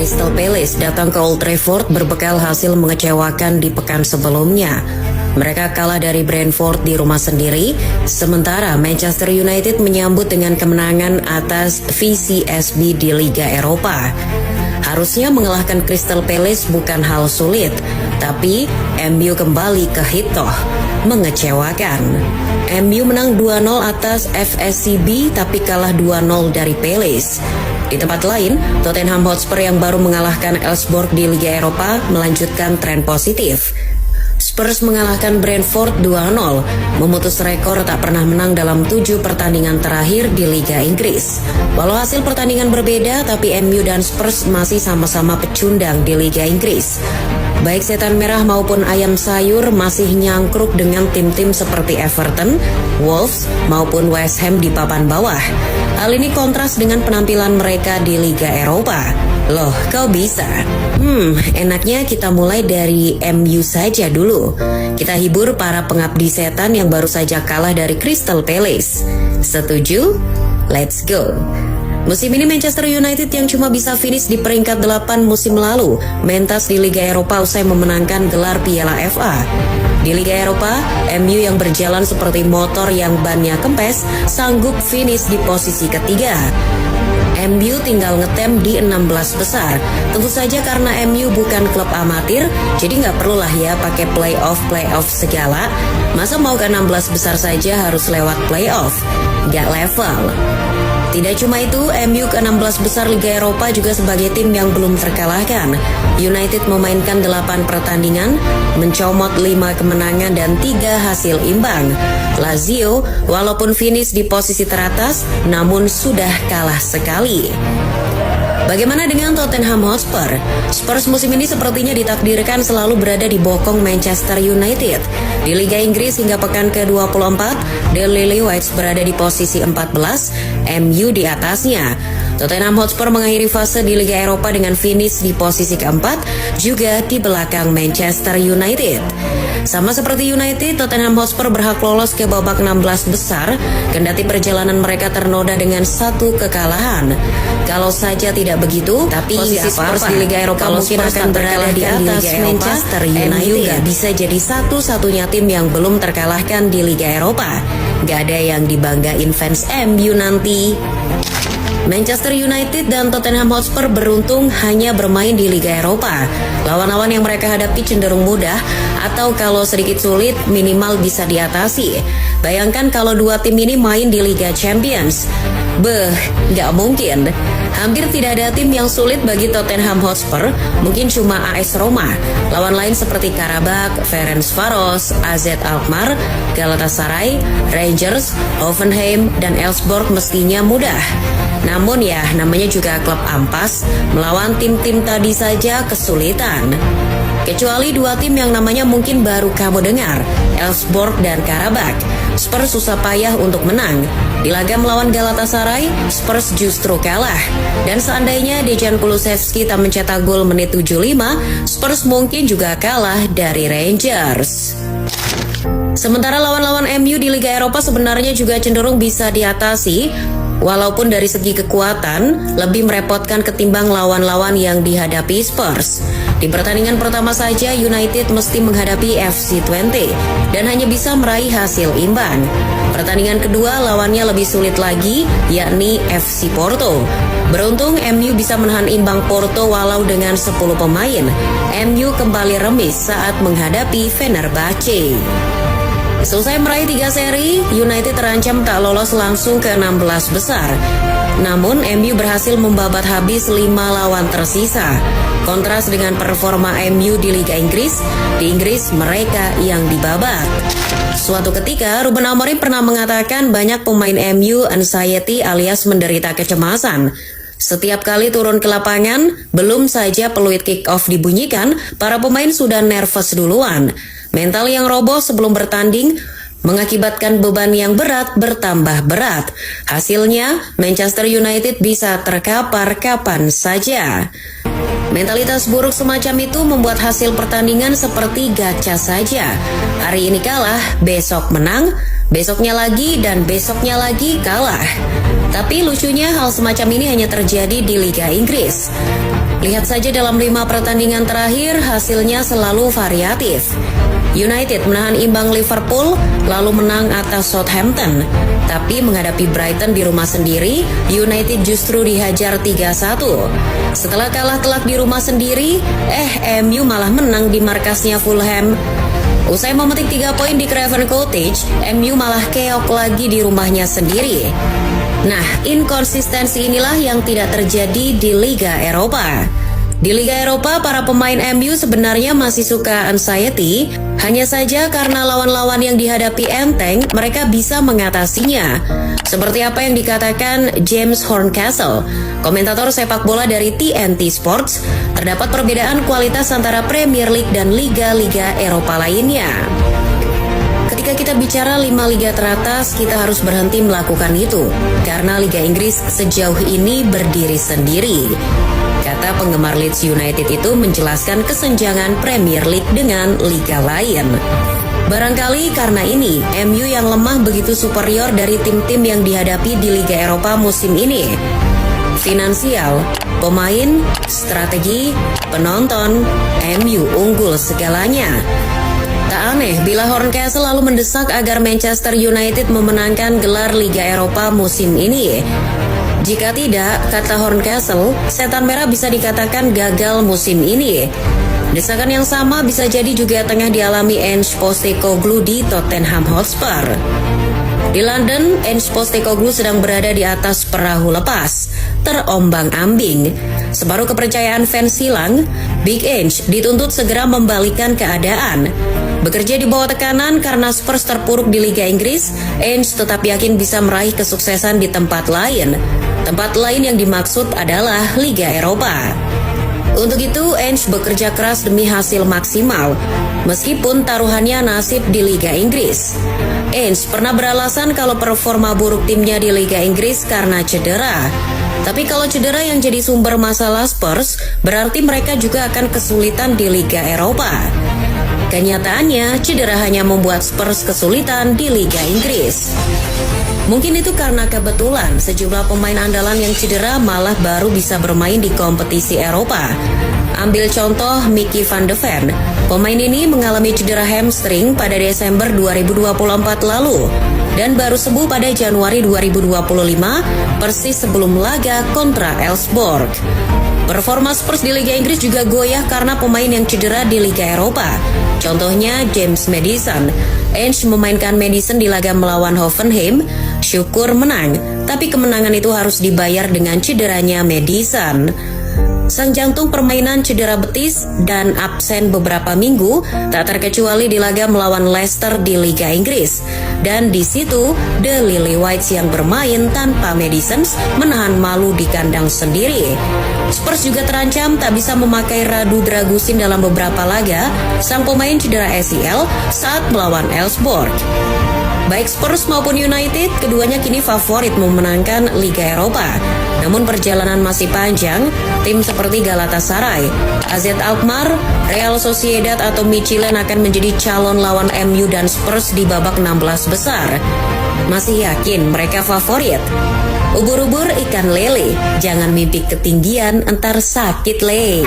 Crystal Palace datang ke Old Trafford berbekal hasil mengecewakan di pekan sebelumnya. Mereka kalah dari Brentford di rumah sendiri, sementara Manchester United menyambut dengan kemenangan atas VCSB di Liga Eropa. Harusnya mengalahkan Crystal Palace bukan hal sulit, tapi MU kembali ke hitoh, mengecewakan. MU menang 2-0 atas FSCB tapi kalah 2-0 dari Palace. Di tempat lain, Tottenham Hotspur yang baru mengalahkan Elfsborg di Liga Eropa melanjutkan tren positif. Spurs mengalahkan Brentford 2-0, memutus rekor tak pernah menang dalam 7 pertandingan terakhir di Liga Inggris. Walau hasil pertandingan berbeda, tapi MU dan Spurs masih sama-sama pecundang di Liga Inggris. Baik setan merah maupun ayam sayur masih nyangkruk dengan tim-tim seperti Everton, Wolves maupun West Ham di papan bawah. Hal ini kontras dengan penampilan mereka di Liga Eropa. Loh, kau bisa? Enaknya kita mulai dari MU saja dulu. Kita hibur para pengabdi setan yang baru saja kalah dari Crystal Palace. Setuju? Let's go! Musim ini Manchester United yang cuma bisa finish di peringkat 8 musim lalu mentas di Liga Eropa usai memenangkan gelar Piala FA. Di Liga Eropa, MU yang berjalan seperti motor yang bannya kempes sanggup finish di posisi ketiga. MU tinggal ngetem di 16 besar. Tentu saja karena MU bukan klub amatir, jadi nggak perlulah ya pakai playoff segala. Masa mau ke 16 besar saja harus lewat playoff? Nggak level. Tidak cuma itu, MU ke-16 besar Liga Eropa juga sebagai tim yang belum terkalahkan. United memainkan 8 pertandingan, mencomot 5 kemenangan dan 3 hasil imbang. Lazio, walaupun finish di posisi teratas, namun sudah kalah sekali. Bagaimana dengan Tottenham Hotspur? Spurs musim ini sepertinya ditakdirkan selalu berada di bokong Manchester United. Di Liga Inggris hingga pekan ke-24, The Lily-Whites berada di posisi 14, MU di atasnya. Tottenham Hotspur mengakhiri fase di Liga Eropa dengan finish di posisi keempat, juga di belakang Manchester United. Sama seperti United, Tottenham Hotspur berhak lolos ke babak 16 besar, kendati perjalanan mereka ternoda dengan 1 kekalahan. Kalau saja tidak begitu, tapi posisi Spurs di Liga Eropa mungkin akan berada di atas Manchester United. MU gak bisa jadi satu-satunya tim yang belum terkalahkan di Liga Eropa. Gak ada yang dibanggain fans MU nanti. Manchester United dan Tottenham Hotspur beruntung hanya bermain di Liga Eropa. Lawan-lawan yang mereka hadapi cenderung mudah, atau kalau sedikit sulit minimal bisa diatasi. Bayangkan kalau dua tim ini main di Liga Champions. Gak mungkin. Hampir tidak ada tim yang sulit bagi Tottenham Hotspur, mungkin cuma AS Roma. Lawan lain seperti Karabakh, Ferencvaros, AZ Alkmaar, Galatasaray, Rangers, Hoffenheim, dan Elfsborg mestinya mudah. Namun ya, namanya juga klub ampas, melawan tim-tim tadi saja kesulitan. Kecuali dua tim yang namanya mungkin baru kamu dengar, Elfsborg dan Karabakh. Spurs susah payah untuk menang. Di laga melawan Galatasaray, Spurs justru kalah. Dan seandainya Dejan Kulusevski tak mencetak gol menit 75, Spurs mungkin juga kalah dari Rangers. Sementara lawan-lawan MU di Liga Eropa sebenarnya juga cenderung bisa diatasi, walaupun dari segi kekuatan lebih merepotkan ketimbang lawan-lawan yang dihadapi Spurs. Di pertandingan pertama saja United mesti menghadapi FC Twente dan hanya bisa meraih hasil imbang. Pertandingan kedua lawannya lebih sulit lagi, yakni FC Porto. Beruntung MU bisa menahan imbang Porto walau dengan 10 pemain. MU kembali remis saat menghadapi Fenerbahce. Selesai meraih 3 seri, United terancam tak lolos langsung ke 16 besar. Namun MU berhasil membabat habis 5 lawan tersisa. Kontras dengan performa MU di Liga Inggris, di Inggris mereka yang dibabat. Suatu ketika, Ruben Amorim pernah mengatakan banyak pemain MU anxiety alias menderita kecemasan. Setiap kali turun ke lapangan, belum saja peluit kick-off dibunyikan, para pemain sudah nervous duluan. Mental yang roboh sebelum bertanding mengakibatkan beban yang berat bertambah berat. Hasilnya, Manchester United bisa terkapar kapan saja. Mentalitas buruk semacam itu membuat hasil pertandingan seperti gacha saja. Hari ini kalah, besok menang, besoknya lagi dan besoknya lagi kalah. Tapi lucunya hal semacam ini hanya terjadi di Liga Inggris. Lihat saja dalam 5 pertandingan terakhir, hasilnya selalu variatif. United menahan imbang Liverpool, lalu menang atas Southampton. Tapi menghadapi Brighton di rumah sendiri, United justru dihajar 3-1. Setelah kalah telak di rumah sendiri, MU malah menang di markasnya Fulham. Usai memetik 3 poin di Craven Cottage, MU malah keok lagi di rumahnya sendiri. Nah, inkonsistensi inilah yang tidak terjadi di Liga Eropa. Di Liga Eropa, para pemain MU sebenarnya masih suka anxiety, hanya saja karena lawan-lawan yang dihadapi enteng, mereka bisa mengatasinya. Seperti apa yang dikatakan James Horncastle, komentator sepak bola dari TNT Sports, terdapat perbedaan kualitas antara Premier League dan liga-liga Eropa lainnya. Ketika kita bicara 5 liga teratas, kita harus berhenti melakukan itu, karena Liga Inggris sejauh ini berdiri sendiri. Kata penggemar Leeds United itu menjelaskan kesenjangan Premier League dengan liga lain. Barangkali karena ini, MU yang lemah begitu superior dari tim-tim yang dihadapi di Liga Eropa musim ini. Finansial, pemain, strategi, penonton, MU unggul segalanya. Tak aneh bila Horncastle lalu mendesak agar Manchester United memenangkan gelar Liga Eropa musim ini. Jika tidak, kata Horncastle, setan merah bisa dikatakan gagal musim ini. Desakan yang sama bisa jadi juga tengah dialami Ange Postecoglou di Tottenham Hotspur. Di London, Ange Postecoglou sedang berada di atas perahu lepas, terombang-ambing. Separuh kepercayaan fans hilang, Big Ange dituntut segera membalikan keadaan. Bekerja di bawah tekanan karena Spurs terpuruk di Liga Inggris, Ange tetap yakin bisa meraih kesuksesan di tempat lain. Tempat lain yang dimaksud adalah Liga Eropa. Untuk itu, Ange bekerja keras demi hasil maksimal, meskipun taruhannya nasib di Liga Inggris. Ange pernah beralasan kalau performa buruk timnya di Liga Inggris karena cedera. Tapi kalau cedera yang jadi sumber masalah Spurs, berarti mereka juga akan kesulitan di Liga Eropa. Kenyataannya, cedera hanya membuat Spurs kesulitan di Liga Inggris. Mungkin itu karena kebetulan sejumlah pemain andalan yang cedera malah baru bisa bermain di kompetisi Eropa. Ambil contoh Mickey van de Ven. Pemain ini mengalami cedera hamstring pada Desember 2024 lalu dan baru sembuh pada Januari 2025, persis sebelum laga kontra Elfsborg. Performa Spurs di Liga Inggris juga goyah karena pemain yang cedera di Liga Eropa. Contohnya James Maddison. Ange memainkan Maddison di laga melawan Hoffenheim, syukur menang, tapi kemenangan itu harus dibayar dengan cederanya Maddison. Sang jantung permainan cedera betis dan absen beberapa minggu, tak terkecuali di laga melawan Leicester di Liga Inggris. Dan di situ, The Lily-Whites yang bermain tanpa Maddison menahan malu di kandang sendiri. Spurs juga terancam tak bisa memakai Radu Dragusin dalam beberapa laga, sang pemain cedera ACL saat melawan Elfsborg. Baik Spurs maupun United, keduanya kini favorit memenangkan Liga Eropa. Namun perjalanan masih panjang, tim seperti Galatasaray, AZ Alkmaar, Real Sociedad atau Michelin akan menjadi calon lawan MU dan Spurs di babak 16 besar. Masih yakin mereka favorit? Ubur-ubur ikan lele, jangan mimpi ketinggian entar sakit le.